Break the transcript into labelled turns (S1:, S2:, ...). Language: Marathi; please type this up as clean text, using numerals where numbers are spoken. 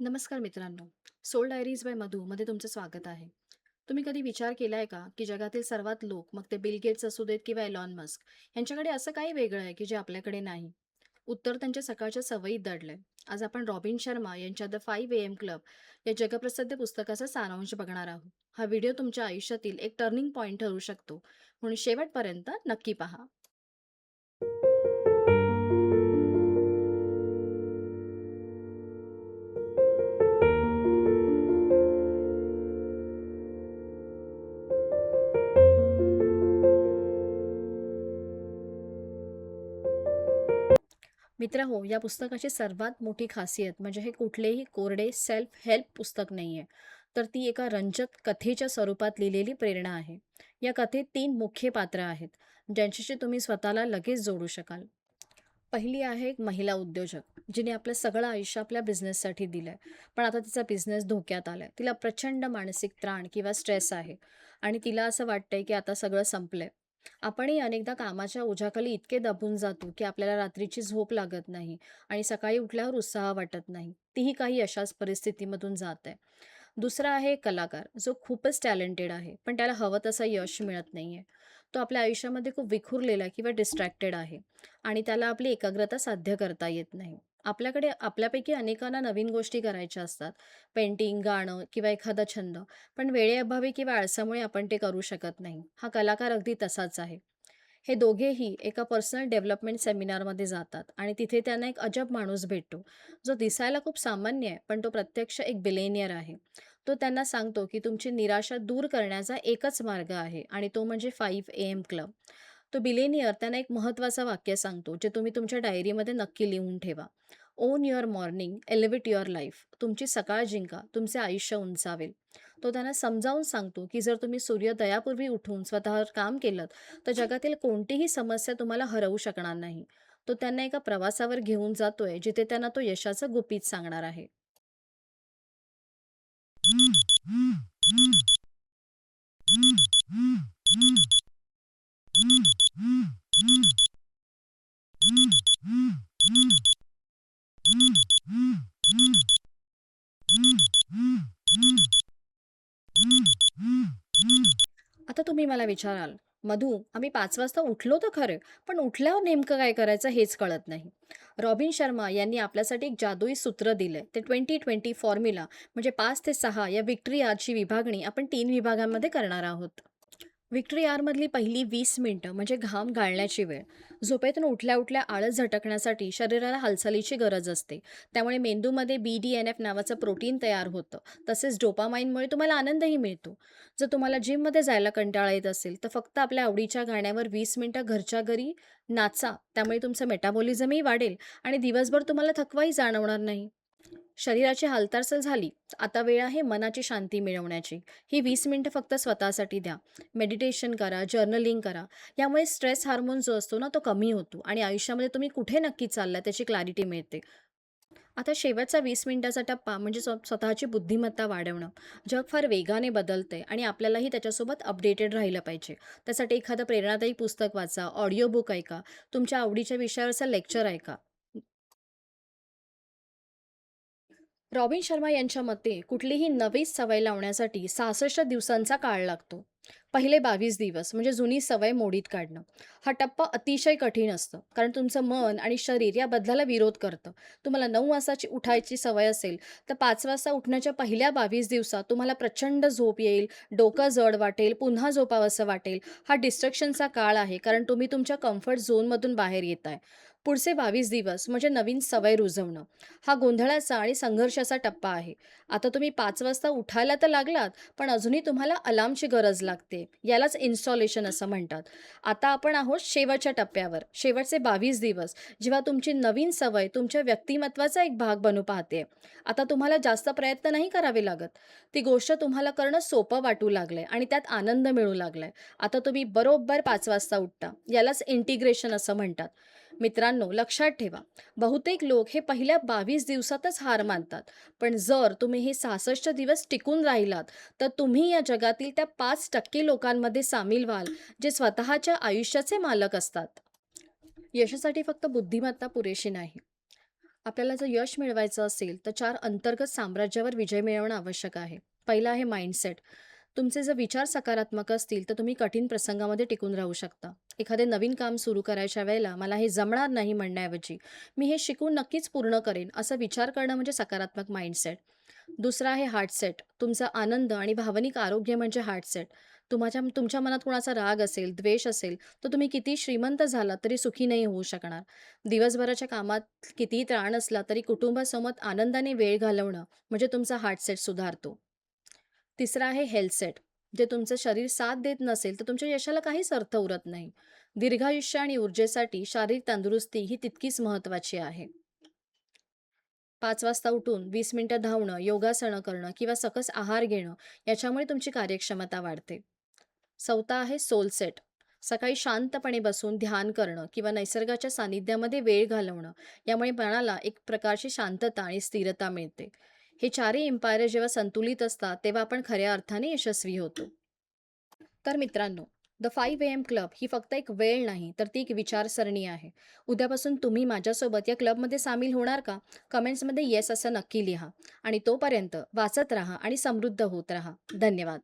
S1: नमस्कार मित्रांनो. सोल डायरीज बाय मधू मध्ये तुमचं स्वागत आहे. तुम्ही कधी विचार केलाय का की जगातील सर्वात लोक, मग ते बिल गेट्स असू देत किंवा एलॉन मस्क, यांच्याकडे असं काही वेगळं आहे की जे आपल्याकडे नाही? उत्तर त्यांच्या सकाळच्या सवयीत दडलंय. आज आपण रॉबिन शर्मा यांच्या द 5 AM क्लब या जगप्रसिद्ध पुस्तकाचा सारांश बघणार आहोत. हा व्हिडिओ तुमच्या आयुष्यातील एक टर्निंग पॉइंट ठरू शकतो, म्हणून शेवटपर्यंत नक्की पहा. मित्रहो, या पुस्तकाची सर्वात मोठी खासियत म्हणजे हे कुठलेही कोरडे सेल्फ हेल्प पुस्तक नाहीये, तर ती एका रंजक कथेच्या स्वरूपात लिहिलेली प्रेरणा आहे. या कथेत 3 मुख्य पात्र आहेत, ज्यांच्याशी तुम्ही स्वतःला लगेच जोडू शकाल. पहिली आहे एक महिला उद्योजक, जिने आपलं सगळं आयुष्य आपल्या बिझनेससाठी दिलंय. पण आता तिचा बिझनेस धोक्यात आलाय. तिला प्रचंड मानसिक त्राण किंवा स्ट्रेस आहे आणि तिला असं वाटतंय की आता सगळं संपलंय. आपणही अनेकदा कामाच्या ओझ्याखाली इतके दबून जातो की आपल्याला रात्रीची झोप लागत नाही आणि सकाळी उठल्यावर उत्साह वाटत नाही. तीही काही अशाच परिस्थितीमधून जात आहे. दुसरा आहे एक कलाकार, जो खूपच टॅलेंटेड आहे, पण त्याला हवं तसं यश मिळत नाहीये. तो आपल्या आयुष्यामध्ये खूप विखुरलेला किंवा डिस्ट्रॅक्टेड आहे आणि त्याला आपली एकाग्रता साध्य करता येत नाही. आपल्याकडे आपल्यापैकी अनेकांना नवीन गोष्टी करायच्या असतात, पेंटिंग, गाणं किंवा एखादा छंद. पण वेळेअभावी किंवा आळसामुळे आपण ते करू शकत नाही. हा कलाकार अगदी तसाच आहे. हे दोघेही एका पर्सनल डेव्हलपमेंट सेमिनारमध्ये जातात आणि तिथे त्यांना एक अजब माणूस भेटतो, जो दिसायला खूप सामान्य आहे, पण तो प्रत्यक्ष एक बिलेनियर आहे. तो त्यांना सांगतो की तुमची निराशा दूर करण्याचा एकच मार्ग आहे आणि तो म्हणजे 5 AM क्लब. तो बिलेनियर त्यांना एक महत्त्वाचं वाक्य सांगतो, जे तुम्ही तुमच्या डायरीमध्ये नक्की लिहून ठेवा. On your morning, elevate your life. तुमची सकाळ जिंका, तुमचे आयुष्य उंचावेल. तो त्यांना समजावून सांगतो की जर तुम्ही सूर्योदयापूर्वी उठून स्वतःवर काम केलं, तर जगातील कोणतीही समस्या तुम्हाला हरवू शकणार नाही. तो त्यांना एका प्रवासावर घेऊन जातोय, जिथे त्यांना तो यशाचं गुपित सांगणार आहे. आता तुम्ही मला विचाराल, "मधू, आम्ही 5 वाजता उठलो तर खरे, पण उठल्यावर नेमकं काय करायचं हेच कळत नाही." रॉबिन शर्मा यांनी आपल्यासाठी एक जादुई सूत्र दिलंय. ते 20-20 फॉर्म्युला, म्हणजे 5 ते 6 या व्हिक्टरी आरची विभागणी आपण 3 विभागांमध्ये करणार आहोत. व्हिक्टरी आरमधली पहिली 20 मिनिटं म्हणजे घाम गाळण्याची वेळ. झोपेतून उठल्या-उठल्या आळस झटकण्यासाठी शरीराला हालचालीची गरज असते. त्यामुळे मेंदूमध्ये BDNF नावाचं प्रोटीन तयार होतं. तसेच डोपामाइनमुळे तुम्हाला आनंदही मिळतो. जर तुम्हाला जिममध्ये जायला कंटाळा येत असेल, तर फक्त आपल्या आवडीच्या गाण्यावर 20 मिनिटं घरच्या घरी नाचा. त्यामुळे तुमचं मेटाबॉलिझमही वाढेल आणि दिवसभर तुम्हाला थकवाही जाणवणार नाही. शरीराची हालचाल झाली, आता वेळ आहे मनाची शांती मिळवण्याची. ही 20 मिनिटं फक्त स्वतःसाठी द्या. मेडिटेशन करा, जर्नलिंग करा. यामुळे स्ट्रेस हार्मोन जो असतो ना, तो कमी होतो आणि आयुष्यामध्ये तुम्ही कुठे नक्की चाललाय त्याची क्लॅरिटी मिळते. आता शेवटचा 20 मिनिटाचा टप्पा म्हणजे स्वतःची बुद्धिमत्ता वाढवणं. जग फार वेगाने बदलतंय आणि आपल्यालाही त्याच्यासोबत अपडेटेड राहिलं पाहिजे. त्यासाठी एखादं प्रेरणादायी पुस्तक वाचा, ऑडिओ बुक ऐका, तुमच्या आवडीच्या विषयावरचं लेक्चर ऐका. रॉबिन शर्मा यांच्या मते कुठलीही नवी सवय लावण्यासाठी 66 दिवसांचा काळ लागतो. पहिले 22 दिवस म्हणजे जुनी सवय मोडीत काढणं. हा टप्पा अतिशय कठीण असतं, कारण तुमचं मन आणि शरीर या बदलाला विरोध करतं. तुम्हाला 9 वाजताची उठायची सवय असेल, तर 5 वाजता उठण्याच्या पहिल्या 22 दिवसात तुम्हाला प्रचंड झोप येईल, डोकं जड वाटेल, पुन्हा झोपावंसं वाटेल. हा डिस्ट्रॅक्शनचा काळ आहे, कारण तुम्ही तुमच्या कम्फर्ट झोनमधून बाहेर येताय. पुढचे 22 दिवस म्हणजे नवीन सवय रुजवणं. हा गोंधळाचा आणि संघर्षाचा टप्पा आहे. आता तुम्ही 5 वाजता उठायला तर लागलात, पण अजूनही तुम्हाला अलार्मची गरज लागते. यालाच इन्स्टॉलेशन असं म्हणतात. आता आपण आहोत शेवटच्या टप्प्यावर. शेवटचे 22 दिवस, जेव्हा तुमची नवीन सवय तुमच्या व्यक्तिमत्त्वाचा एक भाग बनू पाहते. आता तुम्हाला जास्त प्रयत्न नाही करावे लागत. ती गोष्ट तुम्हाला करणं सोपं वाटू लागलंय आणि त्यात आनंद मिळू लागलाय. आता तुम्ही बरोबर 5 वाजता उठता. यालाच इंटिग्रेशन असं म्हणतात. मित्रांनो, लक्षात ठेवा, बहुतेक लोक हे पहिल्या 22 दिवसातच हार मानतात. पण जर तुम्ही हे 66 दिवस टिकून राहिलात, तर तुम्ही या जगातील त्या 5% लोकांमध्ये सामील व्हाल, जे स्वतःच्या आयुष्याचे मालक असतात. यशासाठी फक्त बुद्धिमत्ता पुरेशी नाही. आपल्याला जर यश मिळवायचं असेल, तर 4 अंतर्गत साम्राज्यावर विजय मिळवणं आवश्यक आहे. पहिला आहे माइंडसेट. तुमचे जर विचार सकारात्मक असतील, तर तुम्ही कठीण प्रसंगामध्ये टिकून राहू शकता. एखादे नवीन काम सुरू करायच्या वेळेला मला हे जमणार नाही म्हणण्याऐवजी, मी हे शिकून नक्कीच पूर्ण करेन, असा विचार करणं म्हणजे सकारात्मक माइंडसेट. दुसरा आहे हार्टसेट. तुमचा आनंद आणि भावनिक आरोग्य म्हणजे हार्टसेट. तुमच्या मनात कुणाचा राग असेल, द्वेष असेल, तर तुम्ही किती श्रीमंत झालात तरी सुखी नाही होऊ शकणार. दिवसभराच्या कामात कितीही ताण असला तरी कुटुंबासोबत आनंदाने वेळ घालवणं म्हणजे तुमचा हार्टसेट सुधारतो. तिसरा आहे हेल्थ सेट. जे तुमचं शरीर साथ देत नसेल, तर तुमच्या यशाला काहीच अर्थ उरत नाही. दीर्घायुष्य आणि ऊर्जेसाठी शारीरिक तंदुरुस्ती ही तितकीच महत्त्वाची आहे. 5 वाजता उठून 20 मिनिटं धावणं, योगासनं करणं किंवा सकस आहार घेणं याच्यामुळे तुमची कार्यक्षमता वाढते. चौथा आहे सोल सेट. सकाळी शांतपणे बसून ध्यान करणं किंवा निसर्गाच्या सानिध्यामध्ये वेळ घालवणं यामुळे मनाला एक प्रकारची शांतता आणि स्थिरता मिळते. हे चारही एम्पायर जेव्हा संतुलित असतात तेव्हा आपण खऱ्या अर्थाने यशस्वी होतो. तर मित्रांनो, द 5 AM क्लब ही फक्त एक वेळ नाही, तर ती एक विचारसरणी आहे. उद्यापासून तुम्ही माझ्यासोबत या क्लबमध्ये सामील होणार का? कमेंट्समध्ये येस असं नक्की लिहा. आणि तोपर्यंत वाचत राहा आणि समृद्ध होत राहा. धन्यवाद.